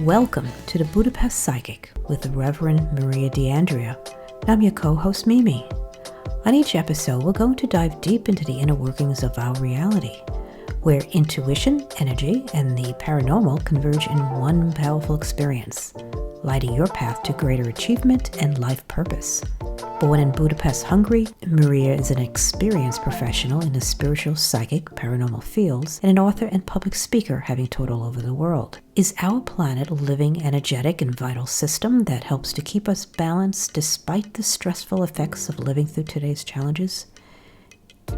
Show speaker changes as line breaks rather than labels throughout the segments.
Welcome to the Budapest Psychic with the Reverend Maria D'Andrea. I'm your co-host Mimi. On each episode, we're going to dive deep into the inner workings of our reality, where intuition, energy, and the paranormal converge in one powerful experience, lighting your path to greater achievement and life purpose. Born in Budapest, Hungary, Maria is an experienced professional in the spiritual, psychic, paranormal fields, and an author and public speaker, having taught all over the world. Is our planet a living, energetic, and vital system that helps to keep us balanced despite the stressful effects of living through today's challenges?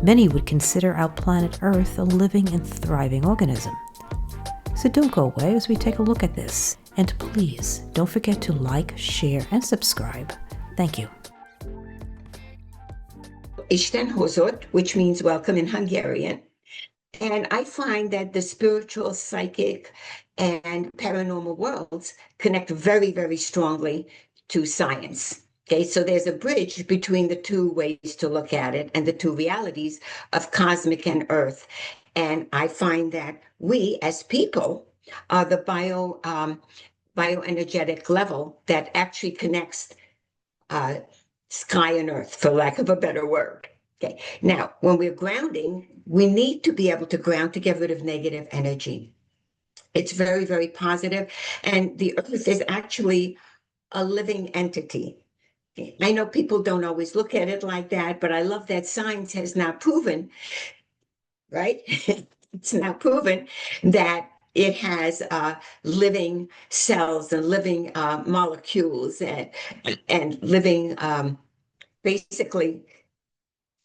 Many would consider our planet Earth a living and thriving organism. So don't go away as we take a look at this. And please, don't forget to like, share, and subscribe. Thank you.
Isten hozott, which means welcome in Hungarian. And I find that the spiritual, psychic, and paranormal worlds connect very, very strongly to science. Okay, so there's a bridge between the two ways to look at it and the two realities of cosmic and earth. And I find that we as people are the bioenergetic level that actually connects sky and earth, for lack of a better word. Okay. Now, when we're grounding, we need to be able to ground to get rid of negative energy. It's very, very positive. And the earth is actually a living entity. Okay. I know people don't always look at it like that, but I love that science has now proven, right? It's now proven that it has living cells and living molecules and living basically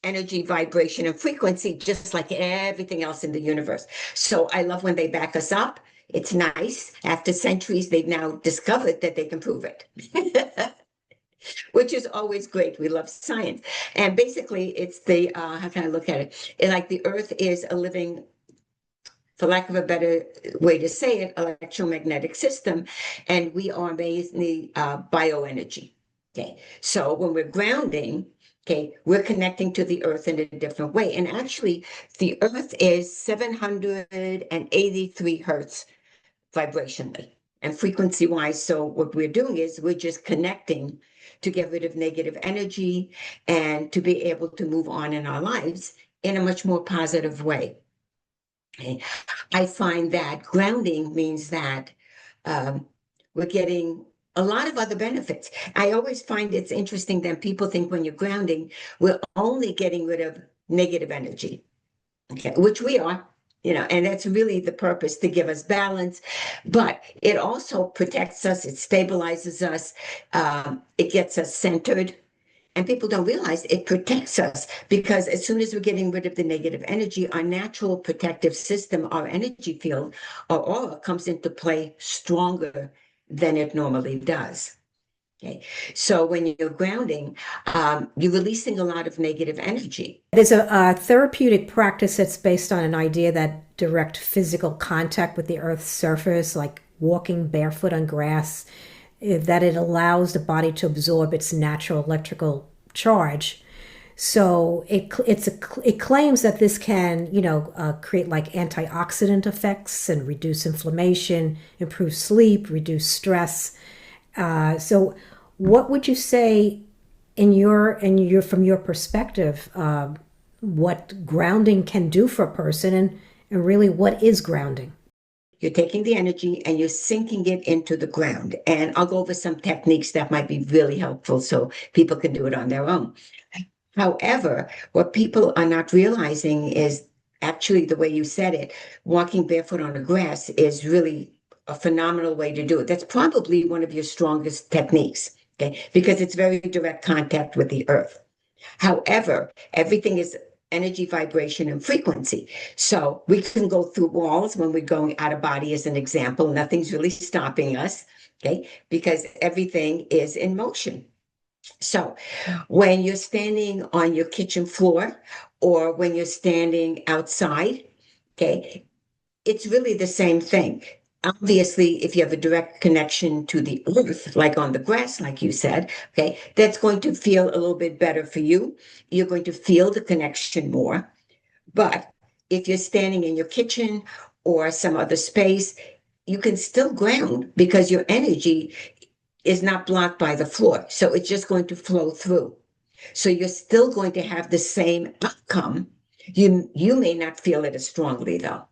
energy, vibration, and frequency, just like everything else in the universe. So I love when they back us up. It's nice. After centuries, they've now discovered that they can prove it, which is always great. We love science. And basically, it's the, how can I look at it? Like the earth is a living, for lack of a better way to say it, electromagnetic system, and we are mainly bioenergy. Okay, so when we're grounding, okay, we're connecting to the earth in a different way. And actually, the earth is 783 hertz vibrationally and frequency-wise. So what we're doing is we're just connecting to get rid of negative energy and to be able to move on in our lives in a much more positive way. Okay. I find that grounding means that we're getting a lot of other benefits. I always find it's interesting that people think when you're grounding, we're only getting rid of negative energy, okay, which we are, and that's really the purpose, to give us balance. But it also protects us, it stabilizes us, it gets us centered. And people don't realize it protects us, because as soon as we're getting rid of the negative energy, our natural protective system, our energy field, our aura comes into play stronger than it normally does. Okay, so when you're grounding, you're releasing a lot of negative energy.
There's a therapeutic practice that's based on an idea that direct physical contact with the Earth's surface, like walking barefoot on grass, that it allows the body to absorb its natural electrical charge. So it claims that this can, create like antioxidant effects and reduce inflammation, improve sleep, reduce stress. So what would you say from your perspective, what grounding can do for a person, and really what is grounding?
You're taking the energy and you're sinking it into the ground. And I'll go over some techniques that might be really helpful so people can do it on their own. However, what people are not realizing is actually the way you said it, walking barefoot on the grass is really a phenomenal way to do it. That's probably one of your strongest techniques, okay? Because it's very direct contact with the earth. However, everything is energy, vibration, and frequency. So we can go through walls when we're going out of body, as an example. Nothing's really stopping us, okay? Because everything is in motion. So when you're standing on your kitchen floor or when you're standing outside, okay, it's really the same thing. Obviously, if you have a direct connection to the earth, like on the grass, like you said, okay, that's going to feel a little bit better for you. You're going to feel the connection more. But if you're standing in your kitchen or some other space, you can still ground because your energy is not blocked by the floor. So it's just going to flow through. So you're still going to have the same outcome. You may not feel it as strongly though.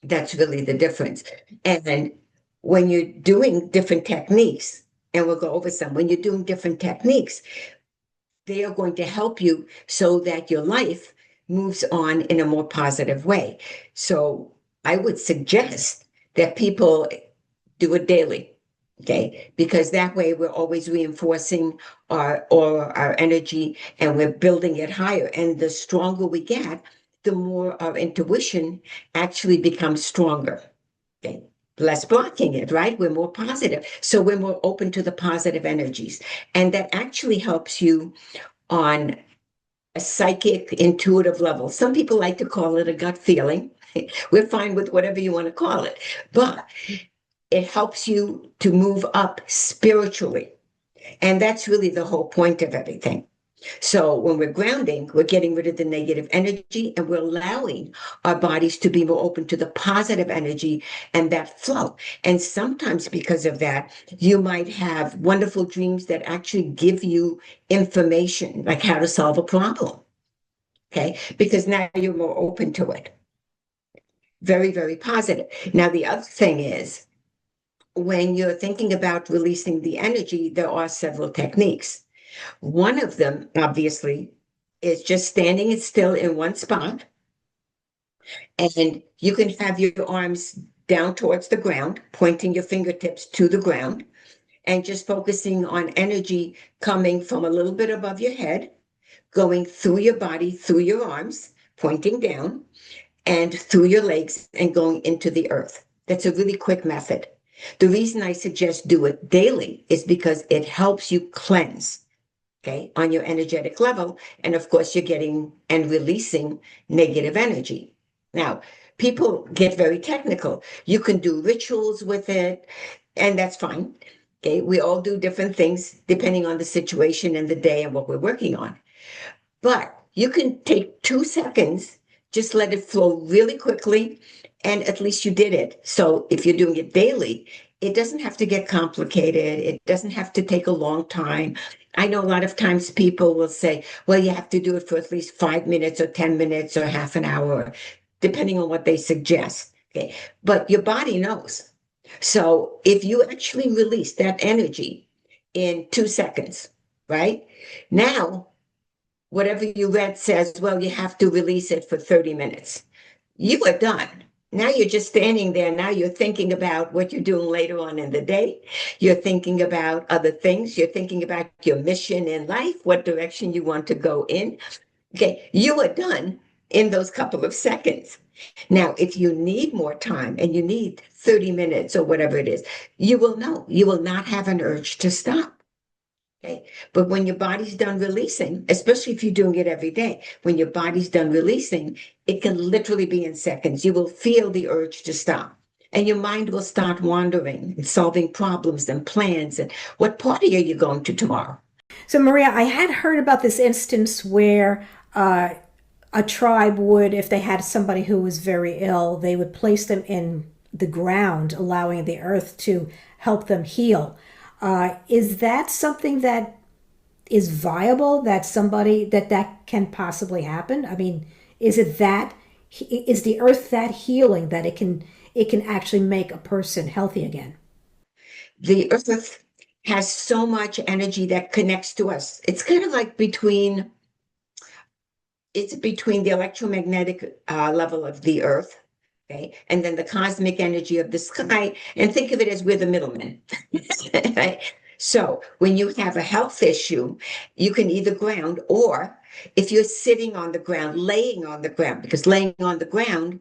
That's really the difference. And then when you're doing different techniques, and we'll go over some, when you're doing different techniques, they are going to help you so that your life moves on in a more positive way. So I would suggest that people do it daily. Okay, because that way we're always reinforcing our energy and we're building it higher. And the stronger we get, the more our intuition actually becomes stronger. Okay, less blocking it, right? We're more positive. So we're more open to the positive energies. And that actually helps you on a psychic, intuitive level. Some people like to call it a gut feeling. We're fine with whatever you want to call it. But it helps you to move up spiritually. And that's really the whole point of everything. So when we're grounding, we're getting rid of the negative energy and we're allowing our bodies to be more open to the positive energy and that flow. And sometimes because of that, you might have wonderful dreams that actually give you information, like how to solve a problem. Okay. Because now you're more open to it. Very, very positive. Now, the other thing is, when you're thinking about releasing the energy, there are several techniques. One of them, obviously, is just standing it still in one spot. And you can have your arms down towards the ground, pointing your fingertips to the ground, and just focusing on energy coming from a little bit above your head, going through your body, through your arms, pointing down, and through your legs and going into the earth. That's a really quick method. The reason I suggest do it daily is because it helps you cleanse, okay, on your energetic level. And of course, you're getting and releasing negative energy. Now, people get very technical. You can do rituals with it, and that's fine. Okay, we all do different things depending on the situation and the day and what we're working on. But you can take 2 seconds, just let it flow really quickly, and at least you did it. So if you're doing it daily, it doesn't have to get complicated. It doesn't have to take a long time. I know a lot of times people will say, well, you have to do it for at least 5 minutes or 10 minutes or half an hour, depending on what they suggest. Okay. But your body knows. So if you actually release that energy in 2 seconds, right? Now, whatever you read says, well, you have to release it for 30 minutes. You are done. Now you're just standing there. Now you're thinking about what you're doing later on in the day. You're thinking about other things. You're thinking about your mission in life, what direction you want to go in. Okay, you are done in those couple of seconds. Now, if you need more time and you need 30 minutes or whatever it is, you will know. You will not have an urge to stop. Okay. But when your body's done releasing, especially if you're doing it every day, when your body's done releasing, it can literally be in seconds. You will feel the urge to stop. And your mind will start wandering and solving problems and plans. And what party are you going to tomorrow?
So, Maria, I had heard about this instance where a tribe would, if they had somebody who was very ill, they would place them in the ground, allowing the earth to help them heal. Is that something that is viable, that somebody that can possibly happen? I mean, is the earth that healing that it can actually make a person healthy again?
The earth has so much energy that connects to us. It's kind of like it's between the electromagnetic level of the earth, okay, and then the cosmic energy of the sky, and think of it as we're the middlemen. Right? So when you have a health issue, you can either ground, or if you're sitting on the ground, laying on the ground, because laying on the ground,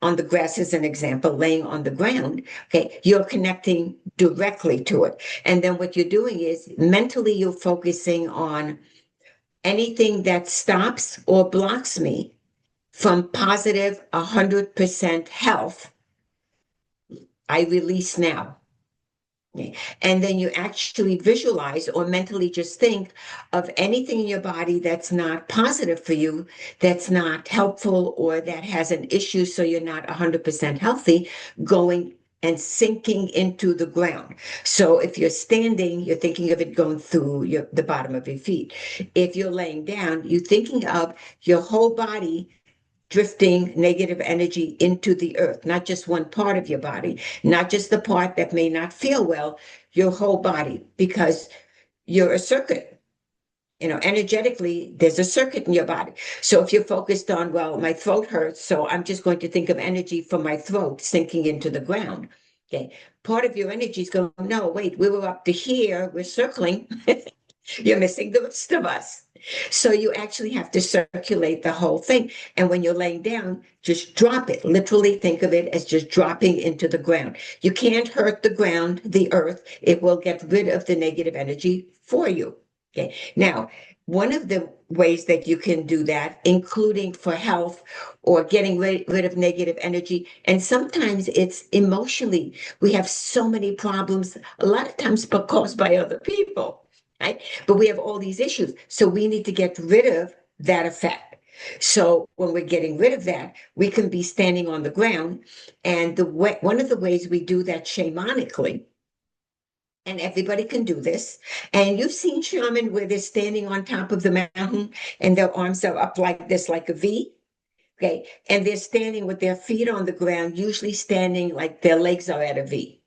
on the grass is an example, laying on the ground, okay, you're connecting directly to it. And then what you're doing is mentally you're focusing on anything that stops or blocks me from positive 100% health, I release now. And then you actually visualize or mentally just think of anything in your body that's not positive for you, that's not helpful, or that has an issue, so you're not 100% healthy, going and sinking into the ground. So if you're standing, you're thinking of it going through the bottom of your feet. If you're laying down, you're thinking of your whole body drifting negative energy into the earth, not just one part of your body, not just the part that may not feel well, your whole body, because you're a circuit. Energetically, there's a circuit in your body. So if you're focused on, well, my throat hurts, so I'm just going to think of energy from my throat sinking into the ground. Okay. Part of your energy is going, no, wait, we were up to here, we're circling. You're missing the rest of us. So you actually have to circulate the whole thing. And when you're laying down, just drop it. Literally think of it as just dropping into the ground. You can't hurt the ground, the earth. It will get rid of the negative energy for you. Okay. Now, one of the ways that you can do that, including for health or getting rid of negative energy, and sometimes it's emotionally. We have so many problems, a lot of times caused by other people. Right? But we have all these issues. So we need to get rid of that effect. So when we're getting rid of that, we can be standing on the ground. And one of the ways we do that shamanically, and everybody can do this. And you've seen shaman where they're standing on top of the mountain and their arms are up like this, like a V. Okay. And they're standing with their feet on the ground, usually standing like their legs are at a V.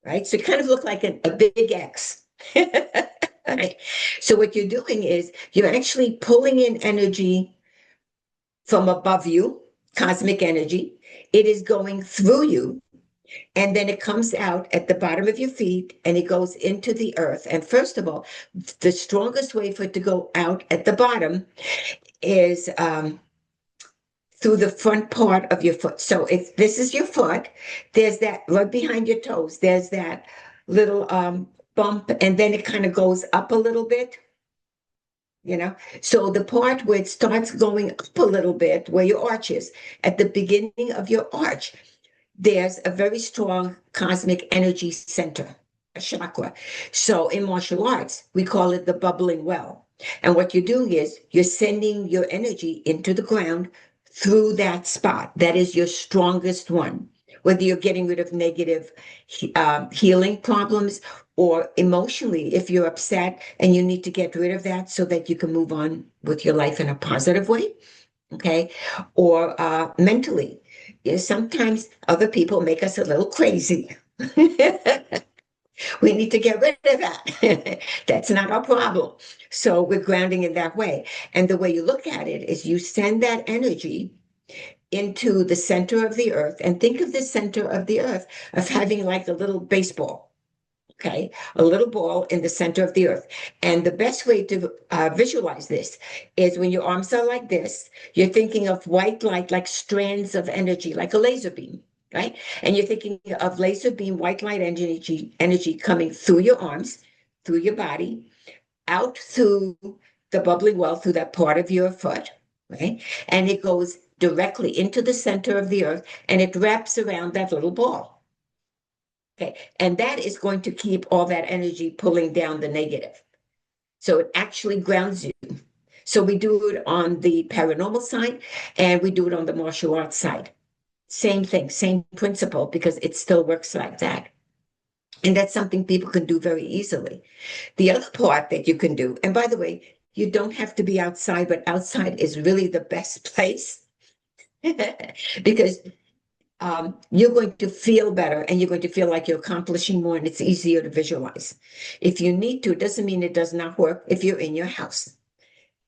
Right. So it kind of look like a big X. Right. So what you're doing is you're actually pulling in energy from above you, cosmic energy. It is going through you, and then it comes out at the bottom of your feet and it goes into the earth. And first of all, the strongest way for it to go out at the bottom is through the front part of your foot. So if this is your foot, there's that right behind your toes, there's that little bump, and then it kind of goes up a little bit. So the part where it starts going up a little bit, where your arch is, at the beginning of your arch, there's a very strong cosmic energy center, a chakra. So in martial arts, we call it the bubbling well. And what you're doing is you're sending your energy into the ground through that spot. That is your strongest one. Whether you're getting rid of negative healing problems or emotionally, if you're upset and you need to get rid of that so that you can move on with your life in a positive way, okay? Or mentally. Sometimes other people make us a little crazy. We need to get rid of that. That's not our problem. So we're grounding in that way. And the way you look at it is you send that energy into the center of the earth, and think of the center of the earth of having like a little baseball. Okay, a little ball in the center of the earth. And the best way to visualize this is when your arms are like this, you're thinking of white light, like strands of energy, like a laser beam, right? And you're thinking of laser beam, white light energy coming through your arms, through your body, out through the bubbling well, through that part of your foot, right? And it goes directly into the center of the earth and it wraps around that little ball. Okay, and that is going to keep all that energy pulling down the negative. So it actually grounds you. So we do it on the paranormal side and we do it on the martial arts side. Same thing, same principle, because it still works like that. And that's something people can do very easily. The other part that you can do, and by the way, you don't have to be outside, but outside is really the best place because you're going to feel better and you're going to feel like you're accomplishing more and it's easier to visualize. If you need to, it doesn't mean it does not work if you're in your house.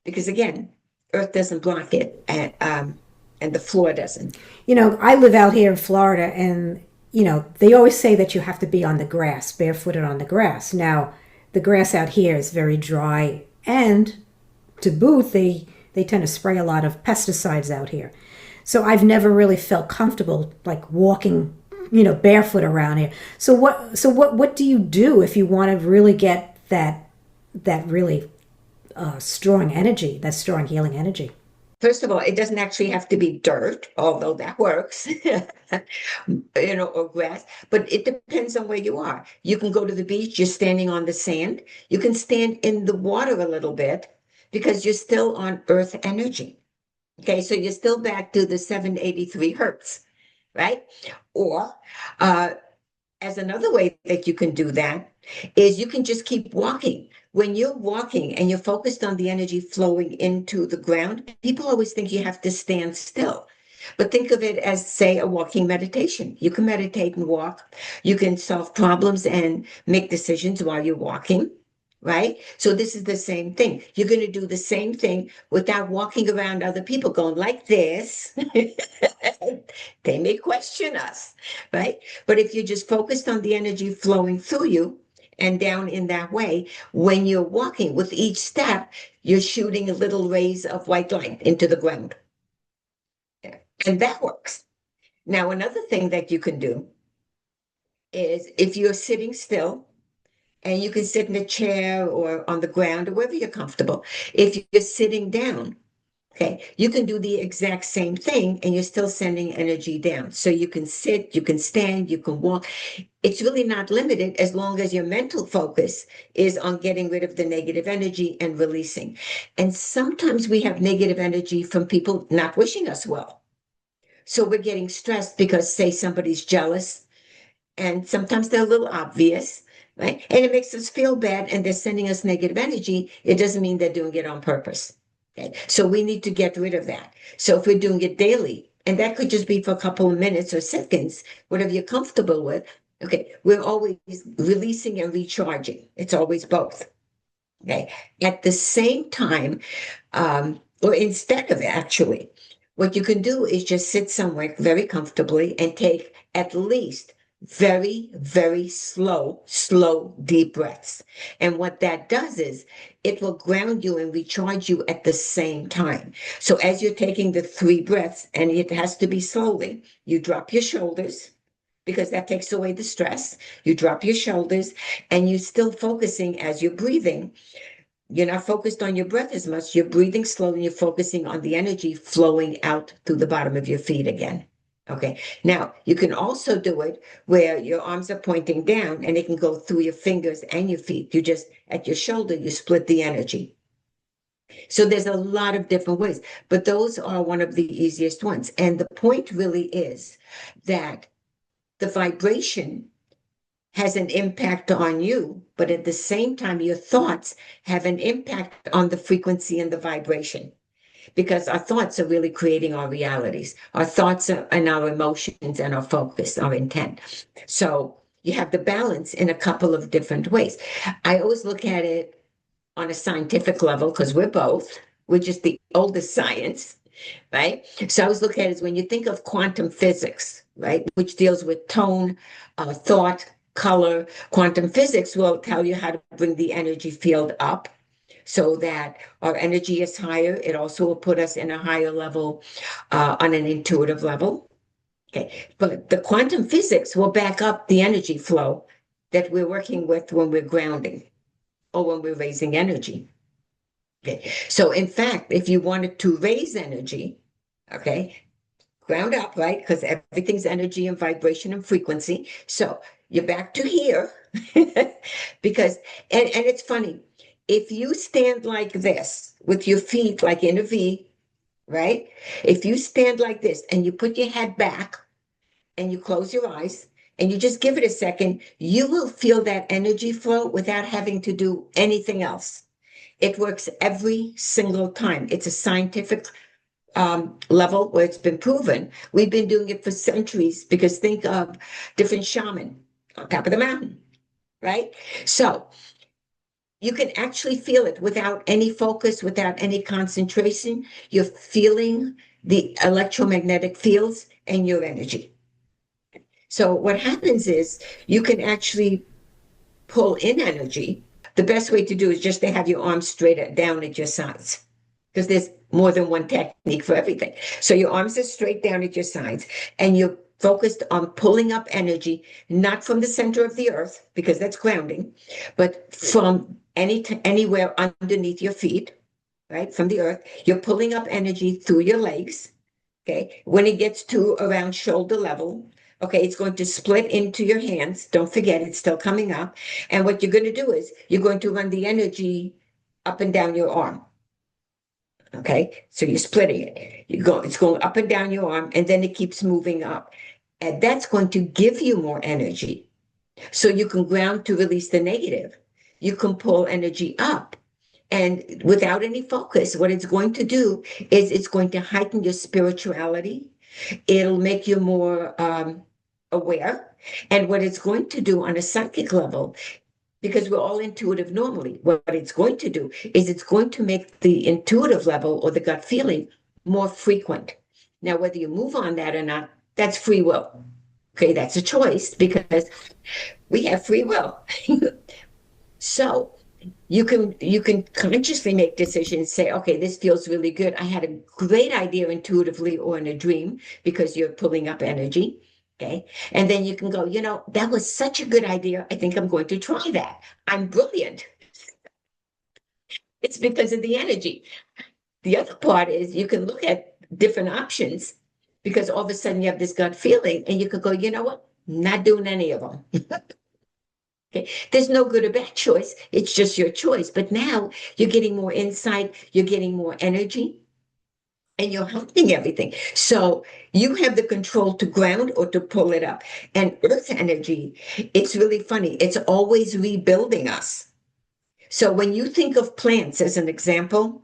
Because again, earth doesn't block it and the floor doesn't.
I live out here in Florida and, they always say that you have to be on the grass, barefooted on the grass. Now, the grass out here is very dry and to boot, they tend to spray a lot of pesticides out here. So I've never really felt comfortable like walking, barefoot around here. So what do you do if you want to really get that really strong energy, that strong healing energy?
First of all, it doesn't actually have to be dirt, although that works, or grass, but it depends on where you are. You can go to the beach, you're standing on the sand. You can stand in the water a little bit because you're still on earth energy. Okay, so you're still back to the 783 hertz, right? Or Whereas another way that you can do that is you can just keep walking. When you're walking and you're focused on the energy flowing into the ground, people always think you have to stand still. But think of it as, say, a walking meditation. You can meditate and walk. You can solve problems and make decisions while you're walking, right? So this is the same thing. You're going to do the same thing without walking around other people going like this. They may question us, right? But if you're just focused on the energy flowing through you and down in that way, when you're walking with each step, you're shooting little rays of white light into the ground. And that works. Now, another thing that you can do is if you're sitting still, and you can sit in a chair or on the ground or wherever you're comfortable. If you're sitting down, okay, you can do the exact same thing and you're still sending energy down. So you can sit, you can stand, you can walk. It's really not limited as long as your mental focus is on getting rid of the negative energy and releasing. And sometimes we have negative energy from people not wishing us well. So we're getting stressed because, say, somebody's jealous, and sometimes they're a little obvious, right? And it makes us feel bad, and they're sending us negative energy. It doesn't mean they're doing it on purpose. Okay? So we need to get rid of that. So if we're doing it daily, and that could just be for a couple of minutes or seconds, whatever you're comfortable with, okay, we're always releasing and recharging. It's always both. Okay. At the same time, or instead of actually, what you can do is just sit somewhere very comfortably and take at least very, very slow, deep breaths. And what that does is it will ground you and recharge you at the same time. So as you're taking the 3 breaths, and it has to be slowly, you drop your shoulders because that takes away the stress. You drop your shoulders and you're still focusing as you're breathing. You're not focused on your breath as much. You're breathing slowly. You're focusing on the energy flowing out through the bottom of your feet again. Okay. Now, you can also do it where your arms are pointing down and it can go through your fingers and your feet. You just, at your shoulder, you split the energy. So there's a lot of different ways, but those are one of the easiest ones. And the point really is that the vibration has an impact on you, but at the same time, your thoughts have an impact on the frequency and the vibration, because our thoughts are really creating our realities. Our thoughts are, and our emotions and our focus, our intent. So you have the balance in a couple of different ways. I always look at it on a scientific level because we're both, which is the oldest science, right? So I always look at it as when you think of quantum physics, right, which deals with tone, thought, color. Quantum physics will tell you how to bring the energy field up so that our energy is higher. It also will put us in a higher level on an intuitive level. Okay, but the quantum physics will back up the energy flow that we're working with when we're grounding or when we're raising energy. Okay, so in fact, if you wanted to raise energy, okay, ground up, right? Because everything's energy and vibration and frequency. So you're back to here because, and it's funny, if you stand like this with your feet like in a V, right? If you stand like this and you put your head back and you close your eyes and you just give it a second, you will feel that energy flow without having to do anything else. It works every single time. It's a scientific level where it's been proven. We've been doing it for centuries because think of different shaman on top of the mountain, right? So you can actually feel it without any focus, without any concentration. You're feeling the electromagnetic fields and your energy. So what happens is you can actually pull in energy. The best way to do is just to have your arms straight down at your sides, because there's more than one technique for everything. So your arms are straight down at your sides and you're focused on pulling up energy, not from the center of the earth, because that's grounding, but from anywhere underneath your feet, right? From the earth, you're pulling up energy through your legs. Okay. When it gets to around shoulder level, okay, it's going to split into your hands. Don't forget, it's still coming up. And what you're going to do is you're going to run the energy up and down your arm. Okay, so you're splitting it. It's going up and down your arm, and then it keeps moving up. And that's going to give you more energy. So you can ground to release the negative. You can pull energy up. And without any focus, what it's going to do is it's going to heighten your spirituality. It'll make you more aware. And what it's going to do on a psychic level, because we're all intuitive normally, what it's going to do is it's going to make the intuitive level or the gut feeling more frequent. Now, whether you move on that or not, that's free will. Okay, that's a choice because we have free will. So you can consciously make decisions, say, okay, this feels really good. I had a great idea intuitively or in a dream because you're pulling up energy. Okay. And then you can go, that was such a good idea. I think I'm going to try that. I'm brilliant. It's because of the energy. The other part is you can look at different options because all of a sudden you have this gut feeling and you could go, you know what? Not doing any of them. Okay. There's no good or bad choice. It's just your choice. But now you're getting more insight, you're getting more energy, and you're helping everything. So you have the control to ground or to pull it up. And earth energy, it's really funny. It's always rebuilding us. So when you think of plants as an example,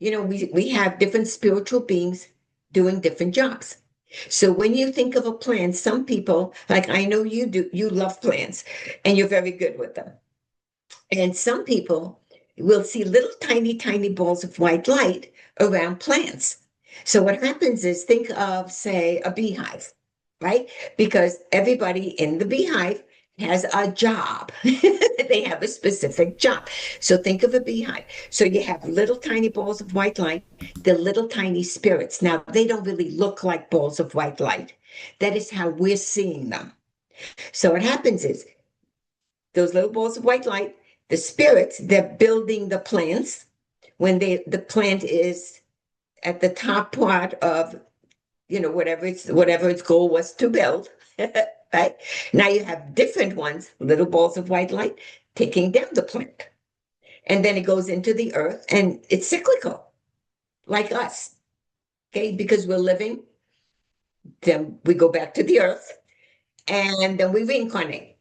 we have different spiritual beings doing different jobs. So when you think of a plant, some people, like I know you do, you love plants and you're very good with them. And some people will see little tiny, tiny balls of white light around plants. So what happens is think of, say, a beehive, right? Because everybody in the beehive has a job. They have a specific job. So think of a beehive. So you have little tiny balls of white light, the little tiny spirits. Now, they don't really look like balls of white light. That is how we're seeing them. So what happens is those little balls of white light, the spirits, they're building the plants when the plant is at the top part of whatever its goal was to build. Right now you have different ones, little balls of white light, taking down the plant, and then it goes into the earth, and it's cyclical, like us. Okay, because we're living, then we go back to the earth, and then we reincarnate.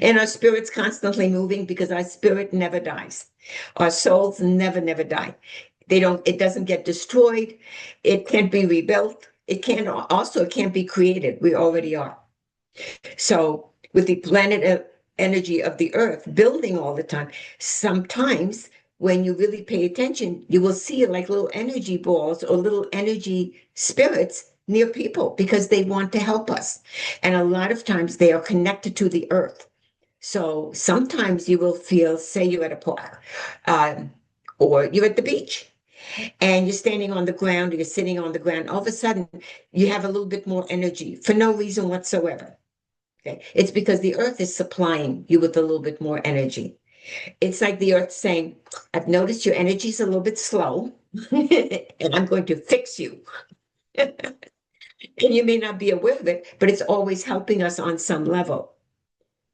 And our spirit's constantly moving because our spirit never dies. Our souls never, never die. It doesn't get destroyed. It can't be rebuilt. It can't be created. We already are. So with the planet energy of the earth building all the time, sometimes when you really pay attention, you will see like little energy balls or little energy spirits near people because they want to help us. And a lot of times they are connected to the earth. So sometimes you will feel, say you're at a park, or you're at the beach and you're standing on the ground or you're sitting on the ground. All of a sudden you have a little bit more energy for no reason whatsoever. Okay. It's because the earth is supplying you with a little bit more energy. It's like the earth saying, I've noticed your energy is a little bit slow and I'm going to fix you. And you may not be aware of it, but it's always helping us on some level.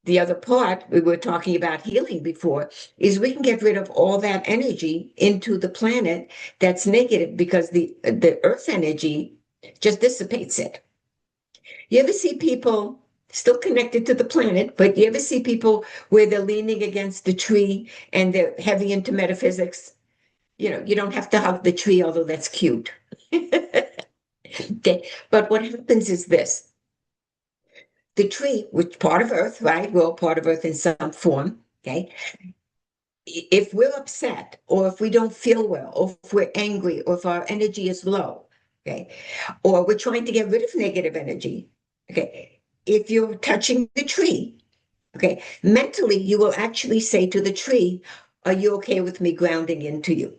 The other part, we were talking about healing before, is we can get rid of all that energy into the planet that's negative because the earth energy just dissipates it. You ever see people still connected to the planet, but you ever see people where they're leaning against the tree and they're heavy into metaphysics? You don't have to hug the tree, although that's cute. Okay. But what happens is this. The tree, which part of Earth, right? We're all part of Earth in some form, okay? If we're upset, or if we don't feel well, or if we're angry, or if our energy is low, okay, or we're trying to get rid of negative energy, okay, if you're touching the tree, okay, mentally you will actually say to the tree, are you okay with me grounding into you?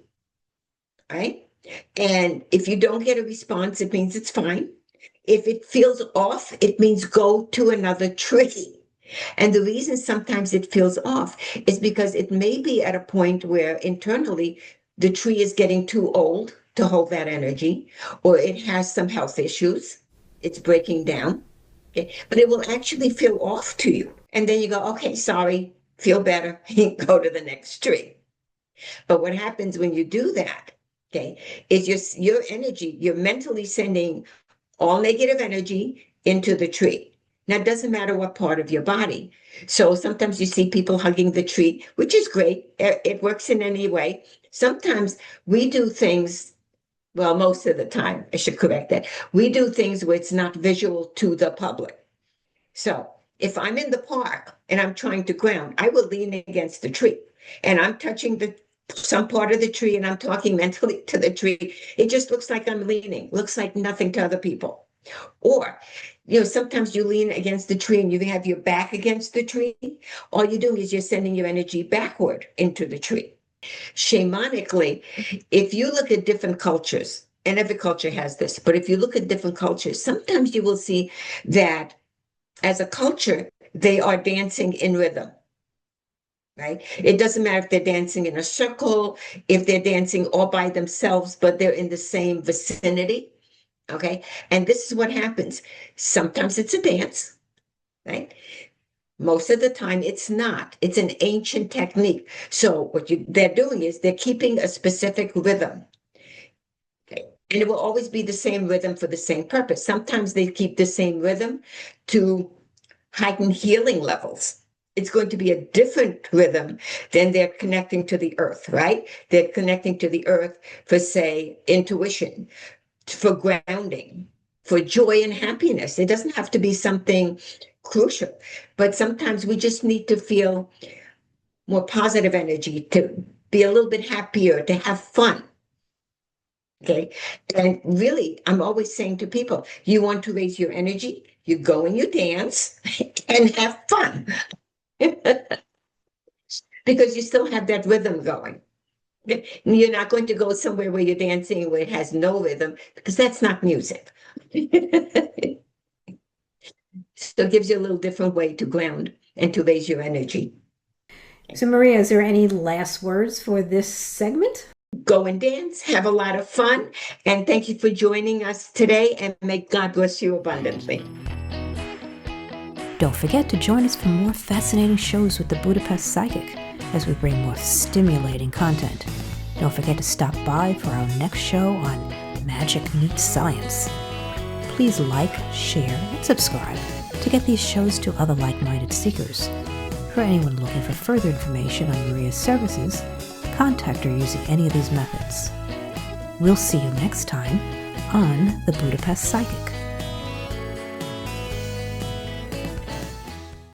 Right? And if you don't get a response, it means it's fine. If it feels off, it means go to another tree. And the reason sometimes it feels off is because it may be at a point where internally the tree is getting too old to hold that energy, or it has some health issues. It's breaking down. Okay? But it will actually feel off to you. And then you go, okay, sorry, feel better, go to the next tree. But what happens when you do that, okay, is your energy, you're mentally sending all negative energy into the tree. Now, it doesn't matter what part of your body. So sometimes you see people hugging the tree, which is great. It works in any way. Sometimes we do things, well, most of the time, I should correct that. We do things where it's not visual to the public. So if I'm in the park and I'm trying to ground, I will lean against the tree and I'm touching some part of the tree and I'm talking mentally to the tree. It just looks like I'm leaning, looks like nothing to other people. Or, sometimes you lean against the tree and you have your back against the tree. All you're doing is you're sending your energy backward into the tree. Shamanically, if you look at different cultures, and every culture has this, but if you look at different cultures, sometimes you will see that as a culture, they are dancing in rhythm, right? It doesn't matter if they're dancing in a circle, if they're dancing all by themselves, but they're in the same vicinity. Okay. And this is what happens. Sometimes it's a dance, right? Most of the time it's not. It's an ancient technique. So what they're doing is they're keeping a specific rhythm. Okay. And it will always be the same rhythm for the same purpose. Sometimes they keep the same rhythm to heighten healing levels. It's going to be a different rhythm than they're connecting to the earth, right? They're connecting to the earth for, say, intuition, for grounding, for joy and happiness. It doesn't have to be something crucial, but sometimes we just need to feel more positive energy, to be a little bit happier, to have fun. Okay. And really, I'm always saying to people, you want to raise your energy, you go and you dance and have fun because you still have that rhythm going. You're not going to go somewhere where you're dancing where it has no rhythm because that's not music. So it gives you a little different way to ground and to raise your energy.
So, Maria, is there any last words for this segment?
Go and dance, have a lot of fun, and thank you for joining us today, and may God bless you abundantly.
Don't forget to join us for more fascinating shows with the Budapest Psychic as we bring more stimulating content. Don't forget to stop by for our next show on Magic Meets Science. Please like, share, and subscribe to get these shows to other like-minded seekers. For anyone looking for further information on Maria's services, contact her using any of these methods. We'll see you next time on the Budapest Psychic.